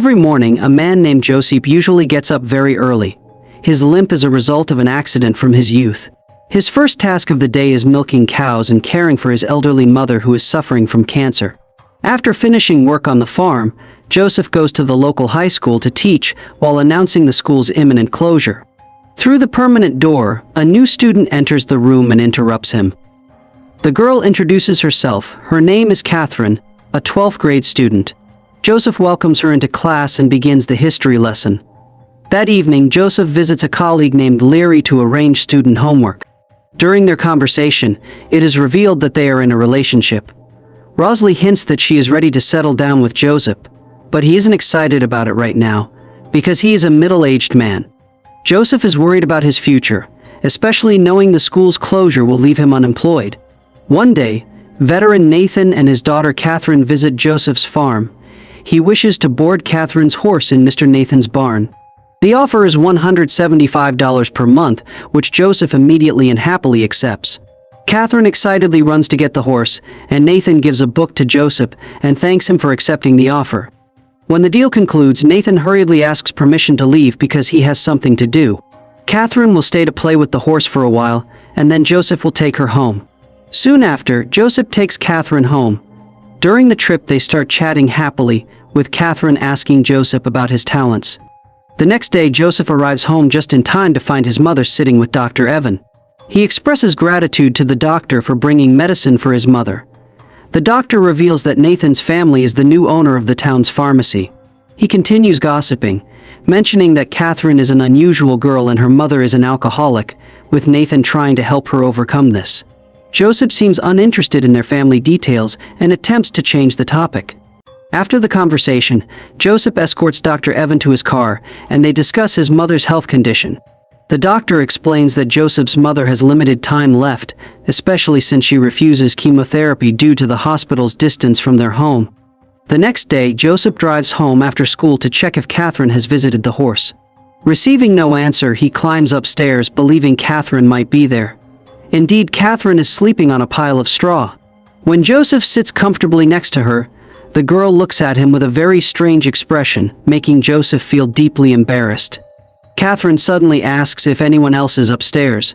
Every morning, a man named Joseph usually gets up very early. His limp is a result of an accident from his youth. His first task of the day is milking cows and caring for his elderly mother who is suffering from cancer. After finishing work on the farm, Joseph goes to the local high school to teach while announcing the school's imminent closure. Through the permanent door, a new student enters the room and interrupts him. The girl introduces herself. Her name is Catherine, a 12th grade student. Joseph welcomes her into class and begins the history lesson. That evening, Joseph visits a colleague named Leary to arrange student homework. During their conversation, it is revealed that they are in a relationship. Rosealee hints that she is ready to settle down with Joseph, but he isn't excited about it right now, because he is a middle-aged man. Joseph is worried about his future, especially knowing the school's closure will leave him unemployed. One day, veteran Nathan and his daughter Catherine visit Joseph's farm. He wishes to board Catherine's horse in Mr. Nathan's barn. The offer is $175 per month, which Joseph immediately and happily accepts. Catherine excitedly runs to get the horse, and Nathan gives a book to Joseph and thanks him for accepting the offer. When the deal concludes, Nathan hurriedly asks permission to leave because he has something to do. Catherine will stay to play with the horse for a while, and then Joseph will take her home. Soon after, Joseph takes Catherine home. During the trip, they start chatting happily, with Catherine asking Joseph about his talents. The next day, Joseph arrives home just in time to find his mother sitting with Dr. Evan. He expresses gratitude to the doctor for bringing medicine for his mother. The doctor reveals that Nathan's family is the new owner of the town's pharmacy. He continues gossiping, mentioning that Catherine is an unusual girl and her mother is an alcoholic, with Nathan trying to help her overcome this. Joseph seems uninterested in their family details and attempts to change the topic. After the conversation, Joseph escorts Dr. Evan to his car, and they discuss his mother's health condition. The doctor explains that Joseph's mother has limited time left, especially since she refuses chemotherapy due to the hospital's distance from their home. The next day, Joseph drives home after school to check if Catherine has visited the horse. Receiving no answer, he climbs upstairs, believing Catherine might be there. Indeed, Catherine is sleeping on a pile of straw. When Joseph sits comfortably next to her, the girl looks at him with a very strange expression, making Joseph feel deeply embarrassed. Catherine suddenly asks if anyone else is upstairs.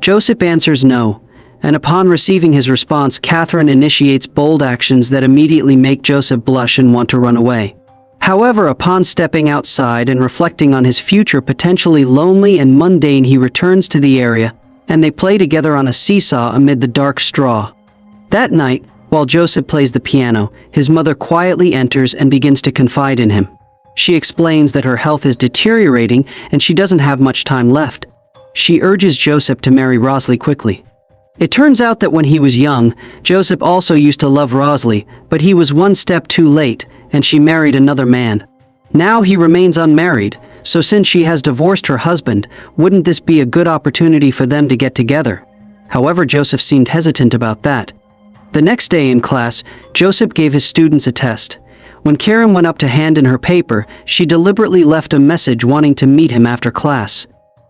Joseph answers no, and upon receiving his response, Catherine initiates bold actions that immediately make Joseph blush and want to run away. However, upon stepping outside and reflecting on his future potentially lonely and mundane, he returns to the area, and they play together on a seesaw amid the dark straw. That night, while Joseph plays the piano, his mother quietly enters and begins to confide in him. She explains that her health is deteriorating and she doesn't have much time left. She urges Joseph to marry Rosealee quickly. It turns out that when he was young, Joseph also used to love Rosealee, but he was one step too late, and she married another man. Now he remains unmarried, so since she has divorced her husband, wouldn't this be a good opportunity for them to get together? However, Joseph seemed hesitant about that. The next day in class, Joseph gave his students a test. When Karen went up to hand in her paper, she deliberately left a message wanting to meet him after class.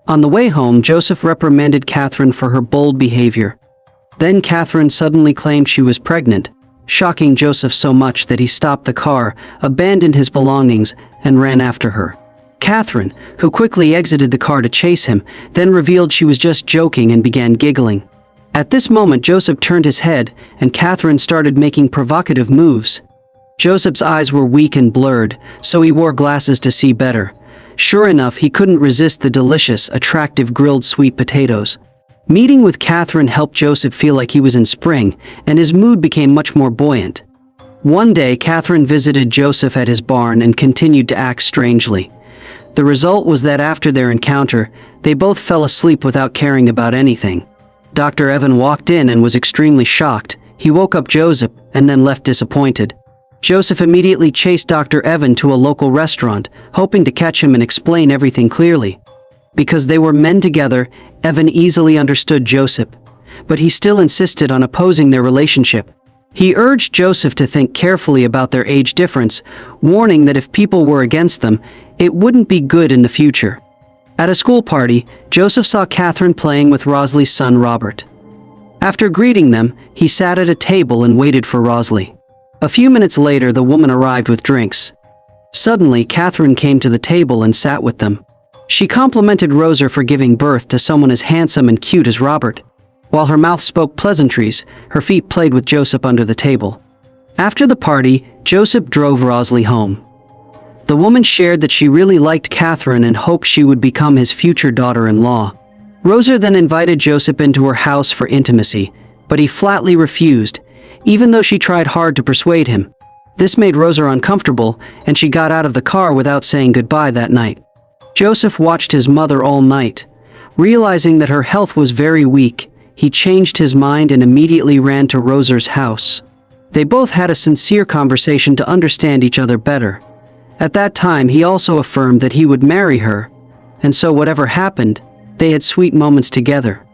On the way home, Joseph reprimanded Catherine for her bold behavior. Then Catherine suddenly claimed she was pregnant, shocking Joseph so much that he stopped the car, abandoned his belongings, and ran after her. Catherine, who quickly exited the car to chase him, then revealed she was just joking and began giggling. At this moment, Joseph turned his head, and Catherine started making provocative moves. Joseph's eyes were weak and blurred, so he wore glasses to see better. Sure enough, he couldn't resist the delicious, attractive grilled sweet potatoes. Meeting with Catherine helped Joseph feel like he was in spring, and his mood became much more buoyant. One day, Catherine visited Joseph at his barn and continued to act strangely. The result was that after their encounter, they both fell asleep without caring about anything. Dr. Evan walked in and was extremely shocked. He woke up Joseph and then left disappointed. Joseph immediately chased Dr. Evan to a local restaurant, hoping to catch him and explain everything clearly. Because they were men together, Evan easily understood Joseph, but he still insisted on opposing their relationship. He urged Joseph to think carefully about their age difference, warning that if people were against them, it wouldn't be good in the future. At a school party, Joseph saw Catherine playing with Rosalee's son Robert. After greeting them, he sat at a table and waited for Rosealee. A few minutes later, the woman arrived with drinks. Suddenly, Catherine came to the table and sat with them. She complimented Rosa for giving birth to someone as handsome and cute as Robert. While her mouth spoke pleasantries, her feet played with Joseph under the table. After the party, Joseph drove Rosealee home. The woman shared that she really liked Catherine and hoped she would become his future daughter-in-law. Rosa then invited Joseph into her house for intimacy, but he flatly refused, even though she tried hard to persuade him. This made Rosa uncomfortable, and she got out of the car without saying goodbye that night. Joseph watched his mother all night. Realizing that her health was very weak, he changed his mind and immediately ran to Rosa's house. They both had a sincere conversation to understand each other better. At that time, he also affirmed that he would marry her, and so whatever happened, they had sweet moments together.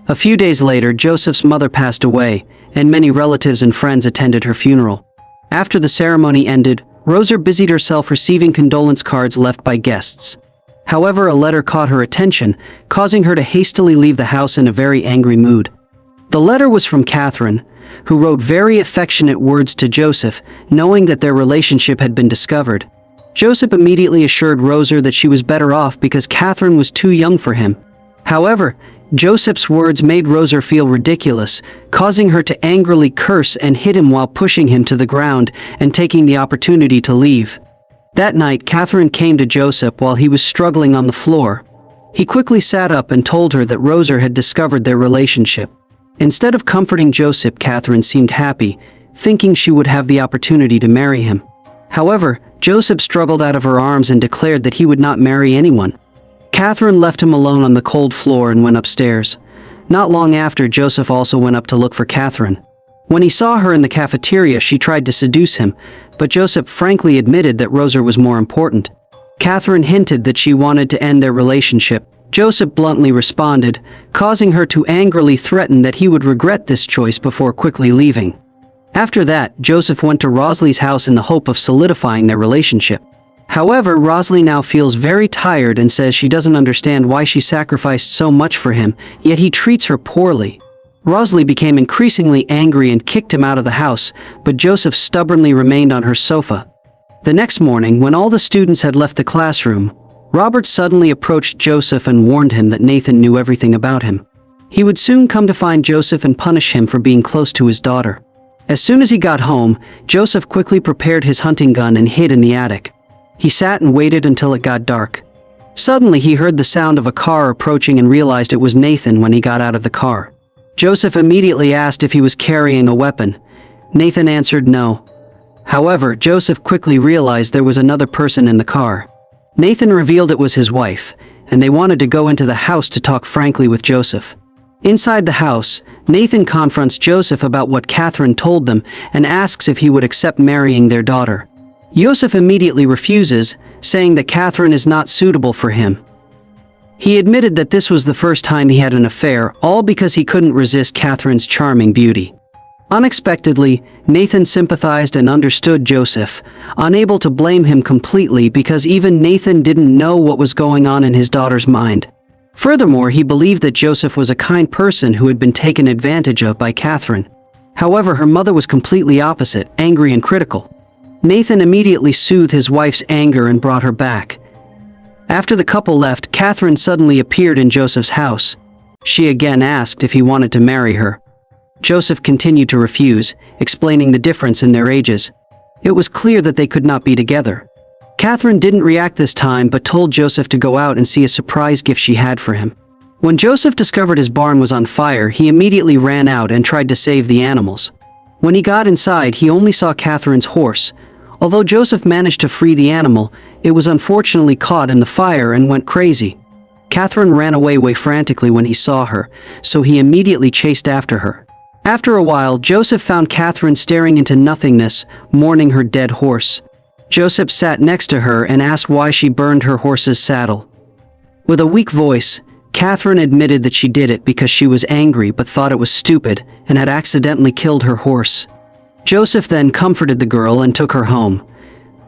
A few days later, Joseph's mother passed away, and many relatives and friends attended her funeral. After the ceremony ended, Rosa busied herself receiving condolence cards left by guests. However, a letter caught her attention, causing her to hastily leave the house in a very angry mood. The letter was from Catherine, who wrote very affectionate words to Joseph, knowing that their relationship had been discovered. Joseph immediately assured Rosa that she was better off because Catherine was too young for him. However, Joseph's words made Rosa feel ridiculous, causing her to angrily curse and hit him while pushing him to the ground and taking the opportunity to leave. That night, Catherine came to Joseph while he was struggling on the floor. He quickly sat up and told her that Rosa had discovered their relationship. Instead of comforting Joseph, Catherine seemed happy, thinking she would have the opportunity to marry him. However, Joseph struggled out of her arms and declared that he would not marry anyone. Catherine left him alone on the cold floor and went upstairs. Not long after, Joseph also went up to look for Catherine. When he saw her in the cafeteria, she tried to seduce him, but Joseph frankly admitted that Rosa was more important. Catherine hinted that she wanted to end their relationship. Joseph bluntly responded, causing her to angrily threaten that he would regret this choice before quickly leaving. After that, Joseph went to Rosalee's house in the hope of solidifying their relationship. However, Rosealee now feels very tired and says she doesn't understand why she sacrificed so much for him, yet he treats her poorly. Rosealee became increasingly angry and kicked him out of the house, but Joseph stubbornly remained on her sofa. The next morning, when all the students had left the classroom, Robert suddenly approached Joseph and warned him that Nathan knew everything about him. He would soon come to find Joseph and punish him for being close to his daughter. As soon as he got home, Joseph quickly prepared his hunting gun and hid in the attic. He sat and waited until it got dark. Suddenly, he heard the sound of a car approaching and realized it was Nathan when he got out of the car. Joseph immediately asked if he was carrying a weapon. Nathan answered no. However, Joseph quickly realized there was another person in the car. Nathan revealed it was his wife, and they wanted to go into the house to talk frankly with Joseph. Inside the house, Nathan confronts Joseph about what Catherine told them and asks if he would accept marrying their daughter. Joseph immediately refuses, saying that Catherine is not suitable for him. He admitted that this was the first time he had an affair, all because he couldn't resist Catherine's charming beauty. Unexpectedly, Nathan sympathized and understood Joseph, unable to blame him completely because even Nathan didn't know what was going on in his daughter's mind. Furthermore, he believed that Joseph was a kind person who had been taken advantage of by Catherine. However, her mother was completely opposite, angry and critical. Nathan immediately soothed his wife's anger and brought her back. After the couple left, Catherine suddenly appeared in Joseph's house. She again asked if he wanted to marry her. Joseph continued to refuse, explaining the difference in their ages. It was clear that they could not be together. Catherine didn't react this time but told Joseph to go out and see a surprise gift she had for him. When Joseph discovered his barn was on fire, he immediately ran out and tried to save the animals. When he got inside, he only saw Catherine's horse. Although Joseph managed to free the animal, it was unfortunately caught in the fire and went crazy. Catherine ran away frantically when he saw her, so he immediately chased after her. After a while, Joseph found Catherine staring into nothingness, mourning her dead horse. Joseph sat next to her and asked why she burned her horse's saddle. With a weak voice, Catherine admitted that she did it because she was angry but thought it was stupid and had accidentally killed her horse. Joseph then comforted the girl and took her home.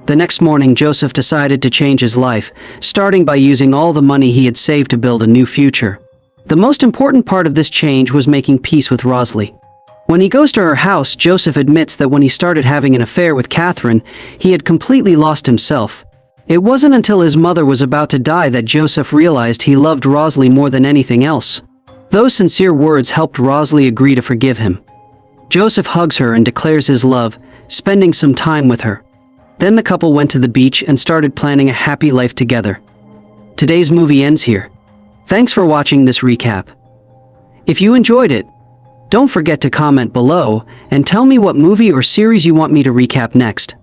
The next morning, Joseph decided to change his life, starting by using all the money he had saved to build a new future. The most important part of this change was making peace with Rosealee. When he goes to her house, Joseph admits that when he started having an affair with Catherine, he had completely lost himself. It wasn't until his mother was about to die that Joseph realized he loved Rosealee more than anything else. Those sincere words helped Rosealee agree to forgive him. Joseph hugs her and declares his love, spending some time with her. Then the couple went to the beach and started planning a happy life together. Today's movie ends here. Thanks for watching this recap. If you enjoyed it, don't forget to comment below and tell me what movie or series you want me to recap next.